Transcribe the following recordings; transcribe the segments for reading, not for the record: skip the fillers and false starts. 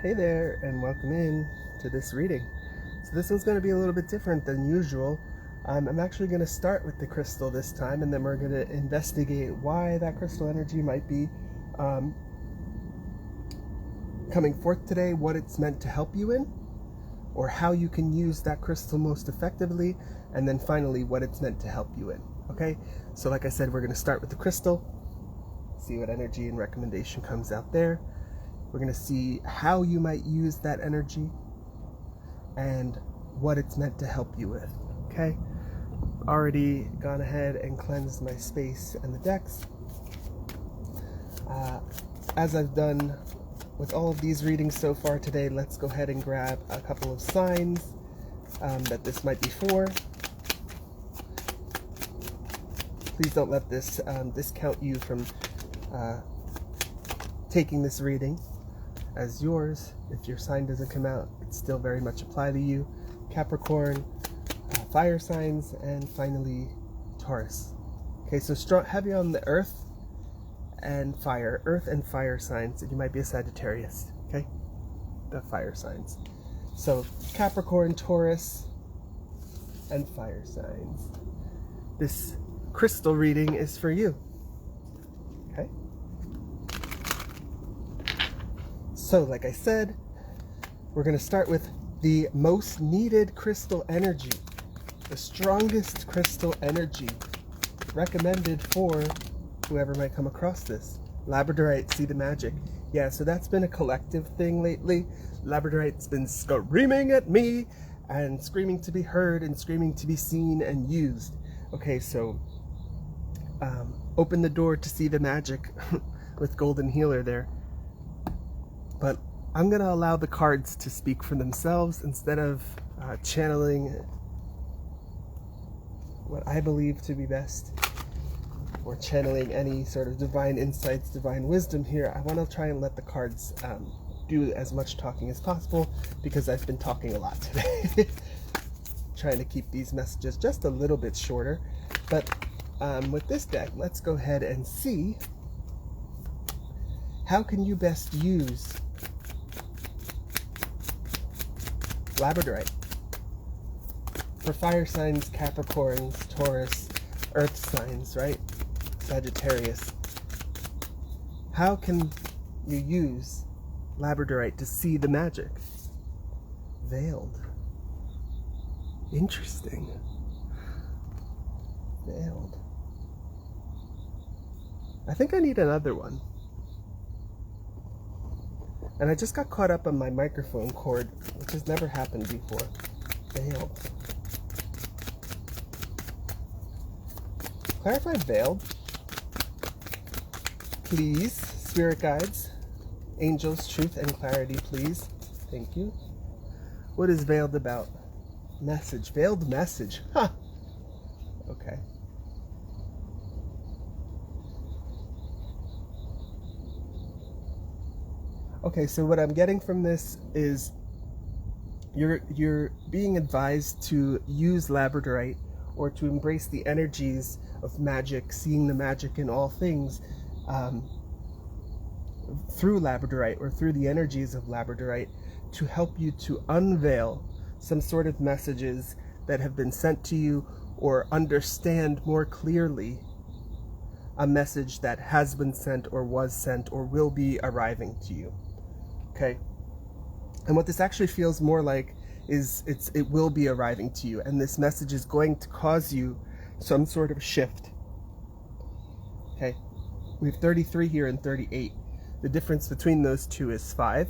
Hey there, and welcome in to this reading. So this one's going to be a little bit different than usual. I'm actually going to start with the crystal this time, and then we're going to investigate why that crystal energy might be coming forth today, what it's meant to help you in, or how you can use that crystal most effectively, and then finally what it's meant to help you in. Okay, so like I said, we're going to start with the crystal, see what energy and recommendation comes out there. We're going to see how you might use that energy and what it's meant to help you with. Okay, already gone ahead and cleansed my space and the decks. As I've done with all of these readings so far today, let's go ahead and grab a couple of signs that this might be for. Please don't let this discount you from taking this reading as yours. If your sign doesn't come out, it still very much apply to you. Capricorn, fire signs, and finally Taurus. Okay, so strong, heavy on the earth and fire signs, and you might be a Sagittarius. Okay, the fire signs. So Capricorn, Taurus, and fire signs. This crystal reading is for you. Okay. So, like I said, we're going to start with the most needed crystal energy, the strongest crystal energy recommended for whoever might come across this. Labradorite, see the magic. Yeah, so that's been a collective thing lately. Labradorite's been screaming at me and screaming to be heard and screaming to be seen and used. Okay, so open the door to see the magic with Golden Healer there. But I'm going to allow the cards to speak for themselves instead of channeling what I believe to be best, or channeling any sort of divine insights, divine wisdom here. I want to try and let the cards do as much talking as possible, because I've been talking a lot today. Trying to keep these messages just a little bit shorter. But with this deck, let's go ahead and see how can you best use Labradorite for fire signs, Capricorns, Taurus, earth signs, right? Sagittarius. How can you use Labradorite to see the magic? Veiled. Interesting. Veiled. I think I need another one. And I just got caught up on my microphone cord, which has never happened before. Veiled. Clarify veiled. Please, spirit guides, angels, truth and clarity, please. Thank you. What is veiled about? Message. Veiled message. Huh. Okay. Okay, so what I'm getting from this is you're being advised to use Labradorite, or to embrace the energies of magic, seeing the magic in all things through Labradorite, or through the energies of Labradorite, to help you to unveil some sort of messages that have been sent to you, or understand more clearly a message that has been sent, or was sent, or will be arriving to you. Okay, and what this actually feels more like is it will be arriving to you, and this message is going to cause you some sort of shift. Okay, we have 33 here and 38. The difference between those two is 5,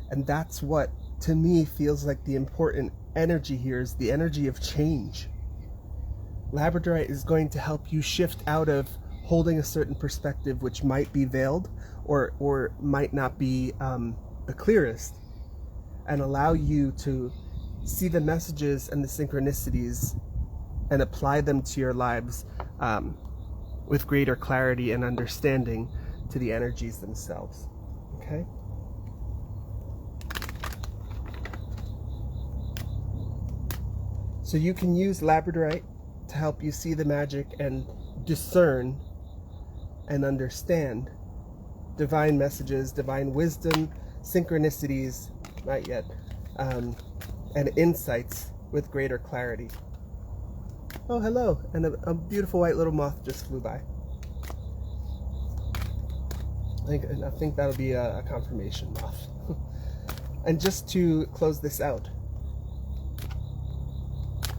and that's what to me feels like the important energy here, is the energy of change. Labradorite is going to help you shift out of holding a certain perspective, which might be veiled or might not be the clearest, and allow you to see the messages and the synchronicities and apply them to your lives with greater clarity and understanding to the energies themselves. Okay? So you can use Labradorite to help you see the magic and discern and understand divine messages, divine wisdom, synchronicities, not yet, and insights with greater clarity. Oh, hello, and a beautiful white little moth just flew by. I think that'll be a confirmation moth. And just to close this out,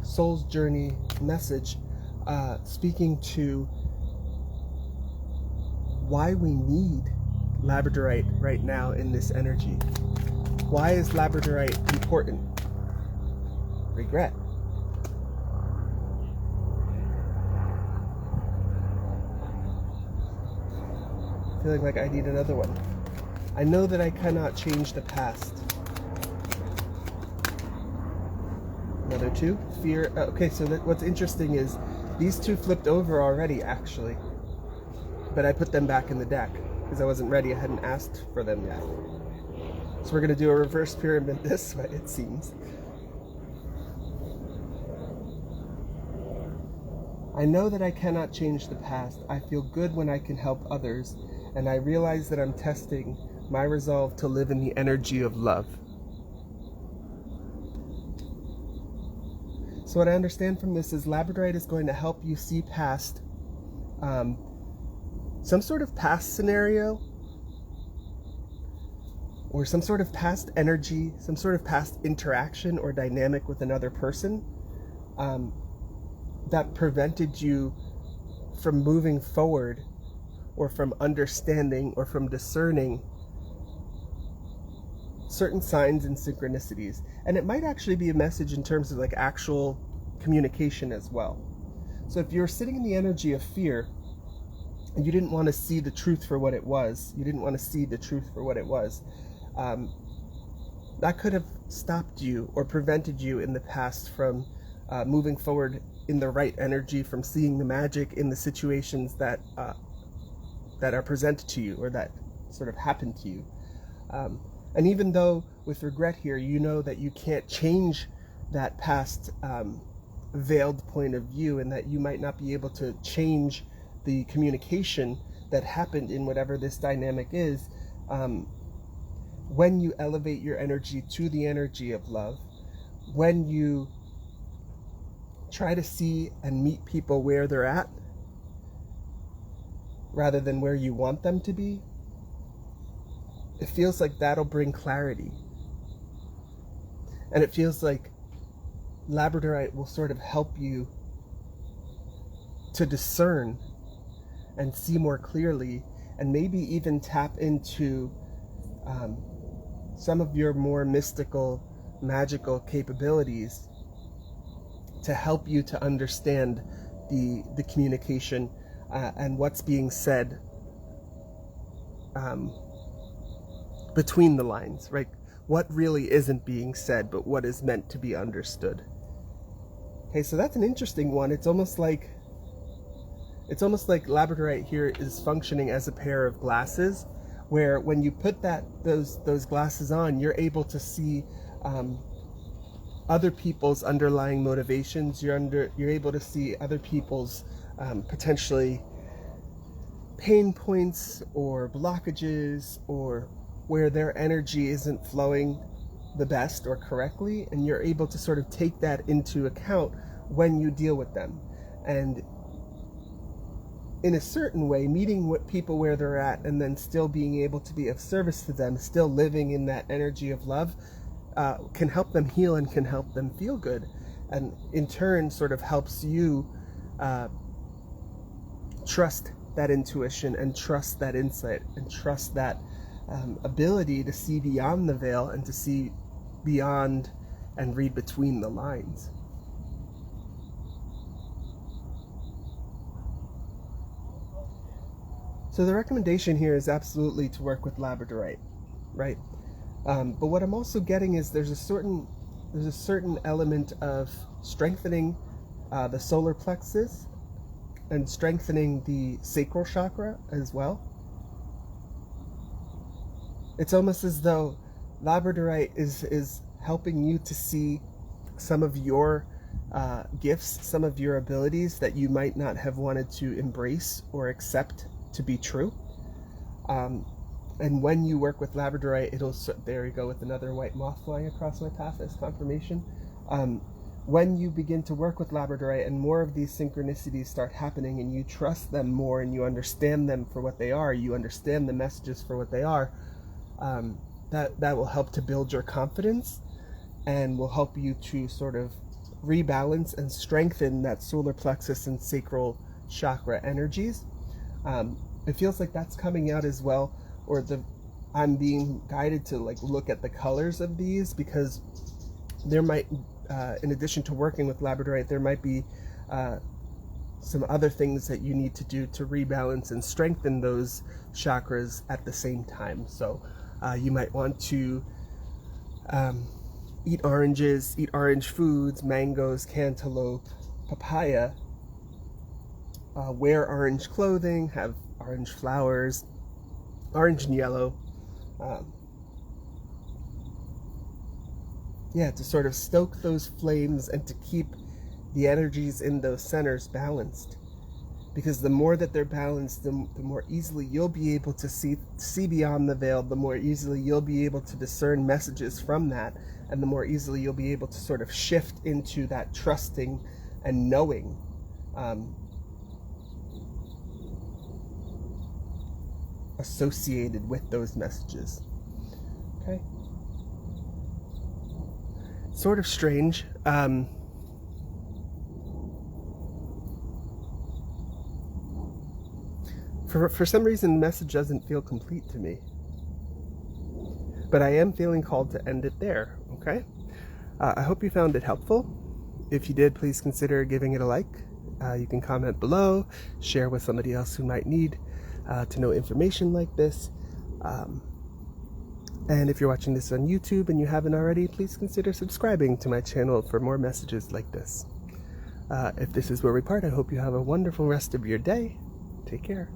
Soul's Journey message, speaking to why we need Labradorite right now in this energy. Why is Labradorite important? Regret. Feeling like I need another one. I know that I cannot change the past. Another two. Fear. Okay, so what's interesting is these two flipped over already, actually. But I put them back in the deck because I wasn't ready. I hadn't asked for them yet. So we're going to do a reverse pyramid this way, it seems. I know that I cannot change the past. I feel good when I can help others, and I realize that I'm testing my resolve to live in the energy of love. So what I understand from this is Labradorite is going to help you see past some sort of past scenario, or some sort of past energy, some sort of past interaction or dynamic with another person that prevented you from moving forward, or from understanding, or from discerning certain signs and synchronicities. And it might actually be a message in terms of like actual communication as well. So if you're sitting in the energy of fear and you didn't want to see the truth for what it was, that could have stopped you or prevented you in the past from moving forward in the right energy, from seeing the magic in the situations that are presented to you, or that sort of happen to you. And even though with regret here, you know that you can't change that past veiled point of view, and that you might not be able to change the communication that happened in whatever this dynamic is, when you elevate your energy to the energy of love, when you try to see and meet people where they're at rather than where you want them to be, it feels like that'll bring clarity. And it feels like Labradorite will sort of help you to discern and see more clearly, and maybe even tap into some of your more mystical, magical capabilities to help you to understand the communication and what's being said between the lines, right? What really isn't being said, but what is meant to be understood. Okay, so that's an interesting one. It's almost like Labradorite here is functioning as a pair of glasses, where when you put those glasses on, you're able to see other people's underlying motivations. You're able to see other people's potentially pain points or blockages, or where their energy isn't flowing the best or correctly, and you're able to sort of take that into account when you deal with them. And in a certain way, meeting with people where they're at, and then still being able to be of service to them, still living in that energy of love, can help them heal and can help them feel good, and in turn sort of helps you trust that intuition, and trust that insight, and trust that ability to see beyond the veil, and to see beyond and read between the lines. So the recommendation here is absolutely to work with Labradorite, right? But what I'm also getting is there's a certain element of strengthening the solar plexus and strengthening the sacral chakra as well. It's almost as though Labradorite is helping you to see some of your gifts, some of your abilities that you might not have wanted to embrace or accept to be true. And when you work with Labradorite, there we go with another white moth flying across my path as confirmation. When you begin to work with Labradorite and more of these synchronicities start happening and you trust them more and you understand them for what they are, you understand the messages for what they are, that will help to build your confidence and will help you to sort of rebalance and strengthen that solar plexus and sacral chakra energies. It feels like that's coming out as well, or I'm being guided to like look at the colors of these, because there might, in addition to working with Labradorite, there might be some other things that you need to do to rebalance and strengthen those chakras at the same time. So you might want to eat oranges, eat orange foods, mangoes, cantaloupe, papaya, wear orange clothing, have orange flowers, orange and yellow. To sort of stoke those flames and to keep the energies in those centers balanced. Because the more that they're balanced, the more easily you'll be able to see beyond the veil, the more easily you'll be able to discern messages from that, and the more easily you'll be able to sort of shift into that trusting and knowing. Associated with those messages. Okay? Sort of strange. For some reason, the message doesn't feel complete to me. But I am feeling called to end it there, okay? I hope you found it helpful. If you did, please consider giving it a like. You can comment below, share with somebody else who might need to know information like this. And if you're watching this on YouTube and you haven't already, please consider subscribing to my channel for more messages like this. If this is where we part, I hope you have a wonderful rest of your day. Take care.